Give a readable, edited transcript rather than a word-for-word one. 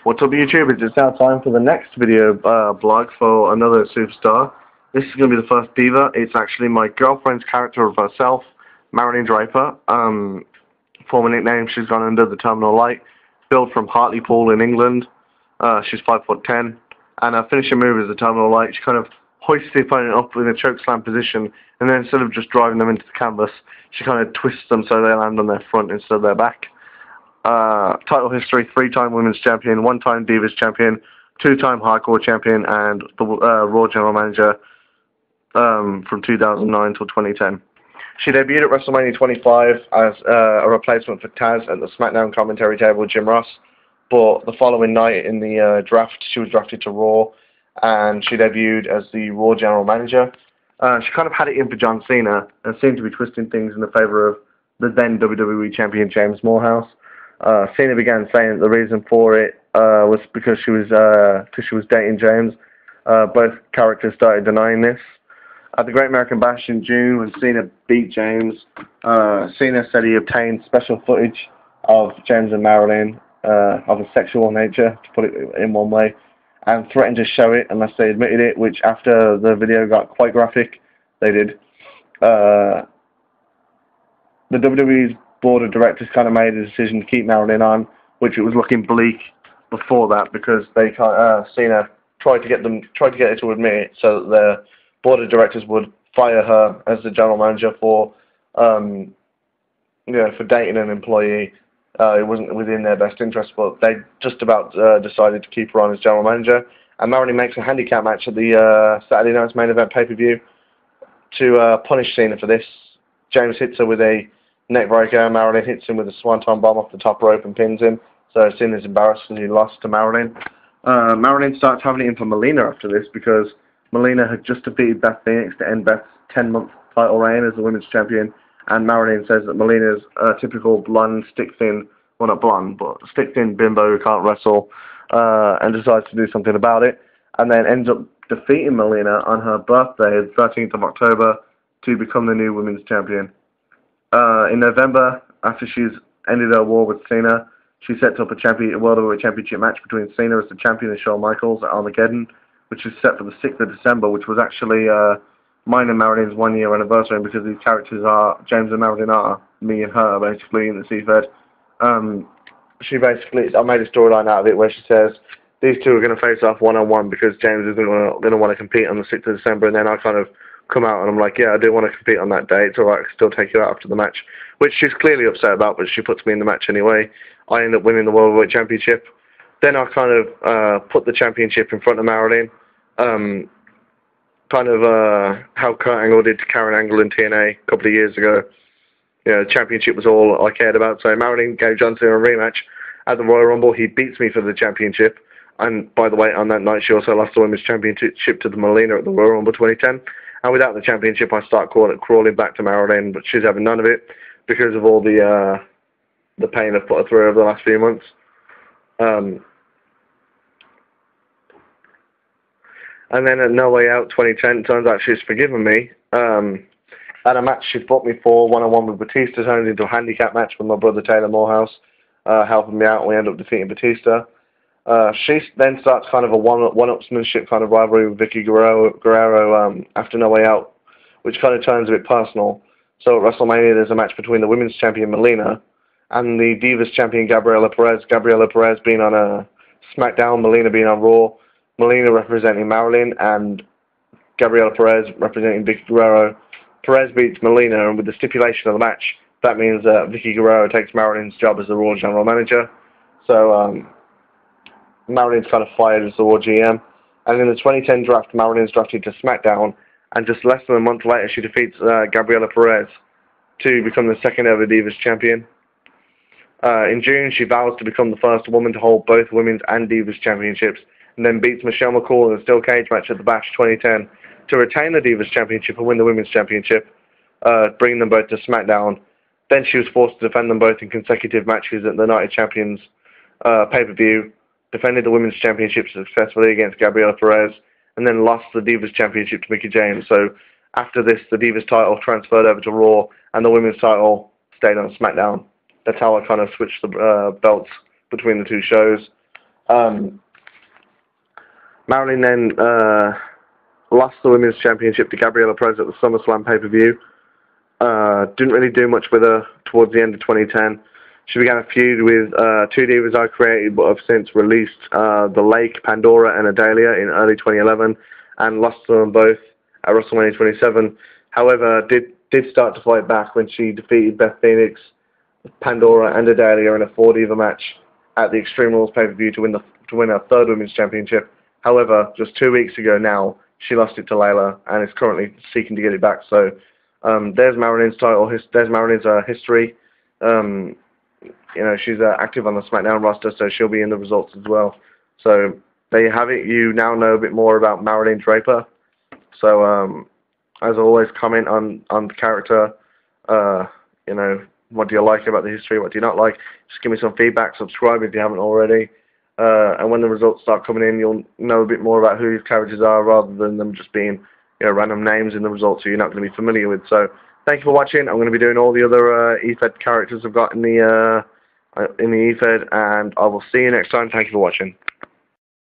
What's up YouTube? It's now time for the next video blog for another superstar. This is going to be the first diva. It's actually my girlfriend's character of herself, Marilyn Draper. Former nickname, she's gone under the Terminal Light. Billed from Hartlepool in England. She's 5'10", and her finishing move is the Terminal Light. She kind of hoists the opponent up in a chokeslam position, and then instead of just driving them into the canvas, she kind of twists them so they land on their front instead of their back. Title history: 3-time Women's Champion, 1-time Divas Champion, 2-time Hardcore Champion, and the Raw General Manager from 2009 till 2010. She debuted at WrestleMania 25 as a replacement for Taz at the SmackDown commentary table with Jim Ross, but the following night in the draft, she was drafted to Raw, and she debuted as the Raw General Manager. She kind of had it in for John Cena and seemed to be twisting things in the favor of the then WWE Champion James Morehouse. Cena began saying that the reason for it was because she was dating James. Both characters started denying this. At the Great American Bash in June, when Cena beat James, Cena said he obtained special footage of James and Marilyn of a sexual nature, to put it in one way, and threatened to show it unless they admitted it, which after the video got quite graphic, they did. The WWE's board of directors kind of made a decision to keep Marilyn on, which it was looking bleak before that because they Cena tried to get her to admit it, so that the board of directors would fire her as the general manager for dating an employee. It wasn't within their best interest, but they just about decided to keep her on as general manager. And Marilyn makes a handicap match at the Saturday night's main event pay-per-view to punish Cena for this. James hits her with a neck breaker. Marilyn hits him with a swanton bomb off the top rope and pins him. So Cena's embarrassed because he lost to Marilyn. Marilyn starts having it in for Melina after this because Melina had just defeated Beth Phoenix to end Beth's 10-month title reign as the women's champion. And Marilyn says that Melina's a typical blonde, stick-thin, well not blonde, but stick-thin bimbo who can't wrestle, and decides to do something about it. And then ends up defeating Melina on her birthday, the 13th of October, to become the new women's champion. In November, after she's ended her war with Cena, she sets up a World Heavyweight Championship match between Cena as the champion and Shawn Michaels at Armageddon, which is set for the 6th of December, which was actually mine and Marilyn's 1-year anniversary, because these characters are, James and Marilyn are me and her, basically, in the Seafed. I made a storyline out of it where she says these two are going to face off one-on-one because James is going to want to compete on the 6th of December, and then I kind of come out and I'm like, yeah, I do want to compete on that day. It's alright, I can still take you out after the match, which she's clearly upset about, but she puts me in the match anyway. I end up winning the World Heavyweight Championship. Then I kind of put the championship in front of Marilyn, how Kurt Angle did to Karen Angle in TNA a couple of years ago. The championship was all I cared about, so Marilyn gave John Cena a rematch at the Royal Rumble. He beats me for the championship, and by the way, on that night she also lost the Women's Championship to the Melina at the Royal Rumble 2010. And without the championship, I start crawling back to Marilyn, but she's having none of it because of all the pain I've put her through over the last few months. And then at No Way Out 2010, turns out she's forgiven me. At a match she fought me for, one-on-one with Batista, turned into a handicap match with my brother Taylor Morehouse, helping me out, and we end up defeating Batista. She then starts kind of a one-upsmanship kind of rivalry with Vicky Guerrero after No Way Out, which kind of turns a bit personal. So at WrestleMania there's a match between the women's champion Melina and the Divas champion Gabriela Perez. Gabriela Perez being on SmackDown, Melina being on Raw. Melina representing Marilyn and Gabriela Perez representing Vicky Guerrero. Perez beats Melina, and with the stipulation of the match, that means Vicky Guerrero takes Marilyn's job as the Raw General Manager. So Marilyn's kind of fired as the Raw GM. And in the 2010 draft, Marilyn's drafted to SmackDown, and just less than a month later, she defeats Gabriela Perez to become the second ever Divas Champion. In June, she vows to become the first woman to hold both Women's and Divas Championships, and then beats Michelle McCool in a steel cage match at the Bash 2010 to retain the Divas Championship and win the Women's Championship, bringing them both to SmackDown. Then she was forced to defend them both in consecutive matches at the Night of Champions pay-per-view, defended the Women's Championship successfully against Gabriela Perez, and then lost the Divas Championship to Mickie James. So after this, the Divas title transferred over to Raw, and the Women's title stayed on SmackDown. That's how I kind of switched the belts between the two shows. Marilyn then lost the Women's Championship to Gabriella Perez at the SummerSlam pay-per-view. Didn't really do much with her towards the end of 2010. She began a feud with two divas I created, but have since released The Lake, Pandora, and Adalia in early 2011, and lost to them both at WrestleMania 27. However, did start to fight back when she defeated Beth Phoenix, Pandora, and Adalia in a 4-diva match at the Extreme Rules pay-per-view to win her third Women's Championship. However, just 2 weeks ago now, she lost it to Layla and is currently seeking to get it back. So there's Marilyn's title. There's Marilyn's history. You know, she's active on the SmackDown roster, so she'll be in the results as well. So there you have it. You now know a bit more about Marilyn Draper. So as always, comment on the character. You know, what do you like about the history? What do you not like? Just give me some feedback. Subscribe if you haven't already. And when the results start coming in, you'll know a bit more about who these characters are, rather than them just being, you know, random names in the results that you're not going to be familiar with. So thank you for watching. I'm going to be doing all the other EFED characters I've got in the EFED, and I will see you next time. Thank you for watching.